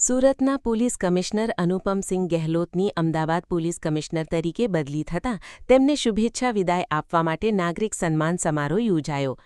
સુરતના police commissioner Anupamsinh ગેહલોતની Ahmedabad police commissioner તરીકે બદલી થતાં તેમને શુભેચ્છા વિદાય આપવા માટે નાગરિક સન્માન સમારોહ યોજાયો.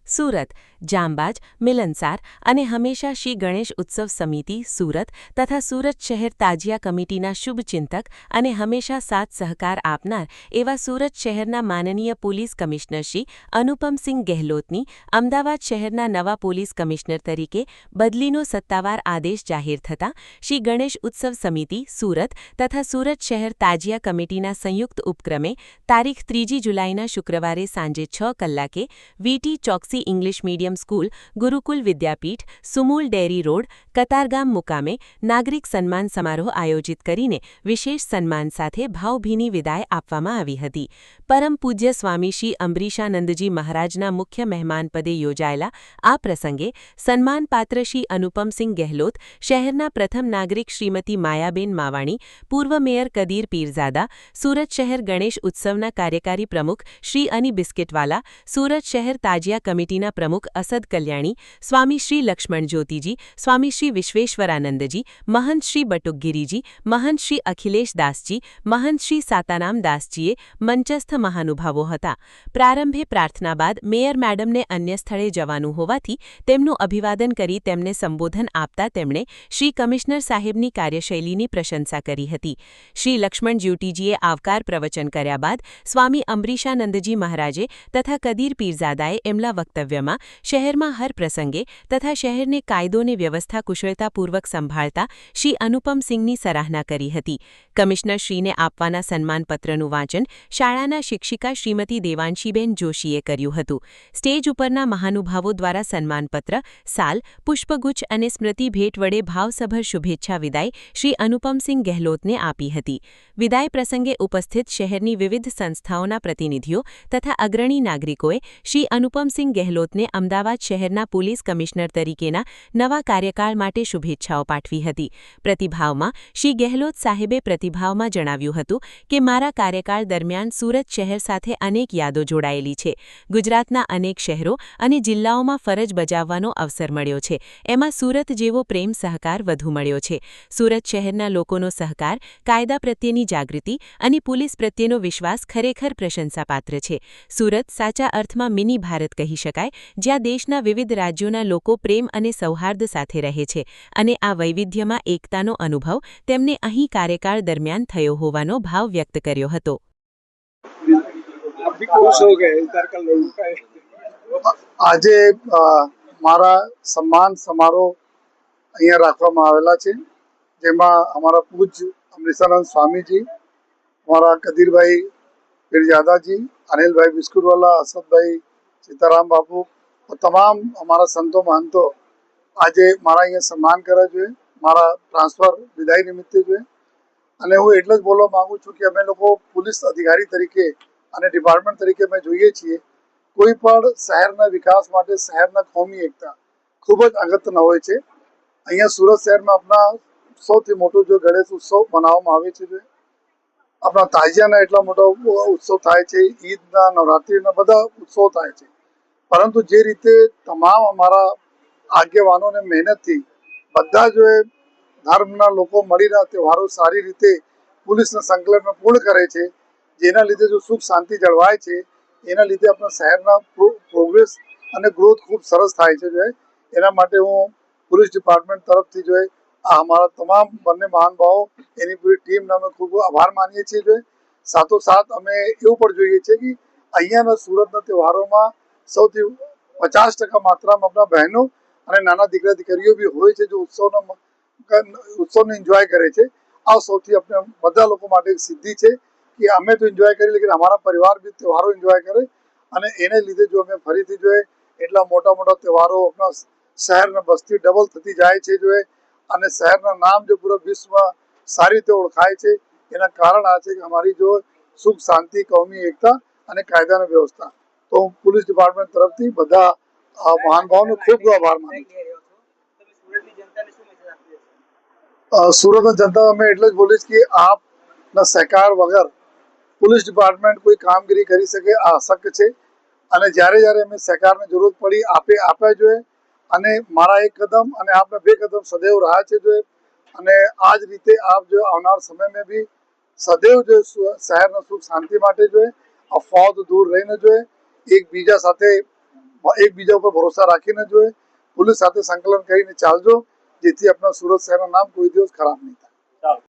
સુરત, જાંબાજ, મિલનસાર અને હંમેશા શ્રી ગણેશ ઉત્સવ સમિતિ સુરત તથા સુરત શહેર તાજિયા કમિટીના શુભચિંતક અને હંમેશા સાથ સહકાર આપનાર એવા સુરત શહેરના માનનીય પોલીસ કમિશનર શ્રી અનુપમસિંહ ગેહલોતની અમદાવાદ શહેરના નવા પોલીસ કમિશનર તરીકે બદલીનો સત્તાવાર આદેશ જાહેર થતાં શ્રી ગણેશ ઉત્સવ સમિતિ સુરત તથા સુરત શહેર તાજિયા કમિટીના સંયુક્ત ઉપક્રમે તારીખ 3 જુલાઈના શુક્રવારે સાંજે 6 કલાકે VT Choksi English medium school Gurukul Vidyapith Sumul dairy road Katargam મુકામે નાગરિક સન્માન સમારોહ આયોજિત કરીને વિશેષ સન્માન સાથે ભાવભીની વિદાય આપવામાં આવી હતી. પરમ પૂજ્ય સ્વામી શ્રી અંબરીશાનંદજી મહારાજના મુખ્ય મહેમાન પદે યોજાયેલા આ પ્રસંગે સન્માનપાત્ર શ્રી અનુપમસિંહ ગેહલોત, શહેરના પ્રથમ નાગરિક શ્રીમતી માયાબેન માવાણી, પૂર્વ મેયર કદીર પીરઝાદા, સુરત શહેર ગણેશ ઉત્સવના કાર્યકારી પ્રમુખ શ્રી અની બિસ્કિટવાલા, સુરત શહેર તાજિયા કમિટીના પ્રમુખ અસદ કલ્યાણી, સ્વામી શ્રી લક્ષ્મણ જ્યોતિજી, સ્વામી શ્રી વિશ્વેશ્વરાનંદજી, મહંત શ્રી બટુકગીરીજી, મહંત શ્રી અખિલેશ દાસજી, મહંત શ્રી સાતારામ દાસજીએ મંચસ્થ મહાનુભાવો હતા. પ્રારંભે પ્રાર્થના બાદ મેયર મેડમને અન્ય સ્થળે જવાનું હોવાથી તેમનું અભિવાદન કરી તેમને સંબોધન આપતા તેમણે શ્રી કમિશનર સાહેબની કાર્યશૈલીની પ્રશંસા કરી હતી. શ્રી લક્ષ્મણ જ્યોતિજીએ આવકાર પ્રવચન કર્યા બાદ સ્વામી અંબરીશાનંદજી મહારાજે તથા કદીર પીરઝાદાએ એમના વક્તવ્યમાં શહેરમાં હર પ્રસંગે તથા શહેરને કાયદોને વ્યવસ્થા કુશળતાપૂર્વક સંભાળતા શ્રી અનુપમસિંહની સરાહના કરી હતી. કમિશનરશ્રીને આપવાના સન્માનપત્રનું વાંચન શાળાના શિક્ષિકા શ્રીમતી દેવાંશીબેન જોશીએ કર્યું હતું. સ્ટેજ ઉપરના મહાનુભાવો દ્વારા સન્માનપત્ર, સાલ, પુષ્પગુચ્છ અને સ્મૃતિ ભેટ વડે ભાવસભર શુભેચ્છા વિદાય શ્રી અનુપમસિંહ ગેહલોતને આપી હતી. વિદાય પ્રસંગે ઉપસ્થિત શહેરની વિવિધ સંસ્થાઓના પ્રતિનિધિઓ તથા અગ્રણી નાગરિકોએ શ્રી અનુપમસિંહ ગેહલોતને અમદાવાદ શહેરના પોલીસ કમિશનર તરીકેના નવા કાર્યકાળ માટે શુભેચ્છાઓ પાઠવી હતી. પ્રતિભાવમાં શ્રી ગેહલોત સાહેબે પ્રતિભાવમાં જણાવ્યું હતું કે મારા કાર્યકાળ દરમિયાન સુરત શહેર સાથે અનેક યાદો જોડાયેલી છે. ગુજરાતના અનેક શહેરો અને જિલ્લાઓમાં ફરજ બજાવવાનો અવસર મળ્યો છે. એમાં સુરત જેવો પ્રેમ સહકાર વધુ મળ્યો છે. સુરત શહેરના લોકોનો સહકાર, કાયદા પ્રત્યેની જાગૃતિ અને પોલીસ પ્રત્યેનો વિશ્વાસ ખરેખર પ્રશંસાપાત્ર છે. સુરત સાચા અર્થમાં મિની ભારત કહી શકાય, જ્યાં દેશના વિવિધ રાજ્યોના લોકો પ્રેમ અને સૌહાર્દ સાથે રહે છે અને આ વૈવિધ્યમાં એકતાનો અનુભવ તેમને અહીં કાર્યકાળ દરમિયાન થયો હોવાનો ભાવ વ્યક્ત કર્યો હતો. આજે મારા સન્માન સમારોહ અહીંયા રાખવામાં આવેલા છે, જેમાં અમારા પૂજ્ય અમરીશાનંદ સ્વામીજી, અમારા કદીરભાઈ પીરજાદાજી, અનિલભાઈ બિસ્કુટવાલા, અસદભાઈ સીતારામ બાપુ, તમામ અમારા સંતો મહંતો આજે મારા અહીંયા સન્માન કરે છે, મારા ટ્રાન્સફર વિદાય નિમિત્તે છે. અને હું એટલે જ બોલવા માગું છું કે અમે લોકો પોલીસ અધિકારી તરીકે અને ડિપાર્ટમેન્ટ તરીકે અમે જોઈએ છીએ, કોઈ પણ શહેરના વિકાસ માટે શહેરના કોમી એકતા ખૂબ જ અગત્યના હોય છે. અહીંયા સુરત શહેરમાં આપણા સૌથી મોટો જો ગણેશ ઉત્સવ મનાવવામાં આવે છે. આપણા તાજિયાના એટલા મોટા ઉત્સવ થાય છે, ઈદના, નવરાત્રિના બધા ઉત્સવો થાય છે. પરંતુ જે રીતે તમામ અમારા આગેવાનોને મહેનતથી બધા જો ધર્મના લોકો મળીને તહેવારો સારી રીતે પોલીસના સંકલનમાં પૂર્ણ કરે છે, જેના લીધે જો સુખ શાંતિ જળવાય છે, એના લીધે આપણા શહેરના પ્રોગ્રેસ અને ગ્રોથ ખૂબ સરસ થાય છે. એના માટે હું પોલીસ ડિપાર્ટમેન્ટ તરફથી આ અમારા તમામ બંને મહાનુભાવો એની પૂરી ટીમનો અમે ખૂબ આભાર માનીએ છીએ. સાથોસાથ અમે એવું પણ જોઈએ છીએ કે અહીંયાના સુરતના તહેવારોમાં સૌથી 50% માત્રામાં આપણા બહેનો અને નાના દીકરા દીકરીઓ બી હોય છે, જો ઉત્સવને એન્જોય કરે છે. આ સૌથી આપણે બધા લોકો માટે એક સિદ્ધિ છે કે અમે તો એન્જોય કરીએ, લેકિન અમારા પરિવાર બી તહેવારો એન્જોય કરે. અને એને લીધે જો અમે ફરીથી એટલા મોટા મોટા તહેવારો આપણા શહેરના વસ્તી ડબલ થતી જાય છે અને શહેરના નામ જો પૂરા વિશ્વમાં સારી રીતે ઓળખાય છે, એના કારણ આ છે કે અમારી સુખ શાંતિ, કોમી એકતા અને કાયદાની વ્યવસ્થા. તો હું પોલીસ ડિપાર્ટમેન્ટ તરફથી બધા મહાનુભાવોનો ખૂબ આભાર માનું છું. સુરતના જનતા અમે એટલે જ બોલીશ કે આપના સહકાર વગર પોલીસ ડિપાર્ટમેન્ટ કોઈ કામગીરી કરી શકે આ અશક્ય છે. અને જ્યારે અમે સહકારની જરૂરત પડી આપ્યા જોઈએ. અને મારા એક કદમ અને આપના 2 કદમ સદૈવ રહ્યા છે. અને આ જ રીતે આપ જો આવનાર સમયમાં બી સદૈવ જો શહેરના સુખ શાંતિ માટે જોઈએ અફવાઓ દૂર રહીને જોઈએ એકબીજા ઉપર ભરોસા રાખીને જોઈએ પોલીસ સાથે સંકલન કરીને ચાલજો જેથી આપણા સુરત શહેરનું નામ કોઈ દિવસ ખરાબ નહીં થાય.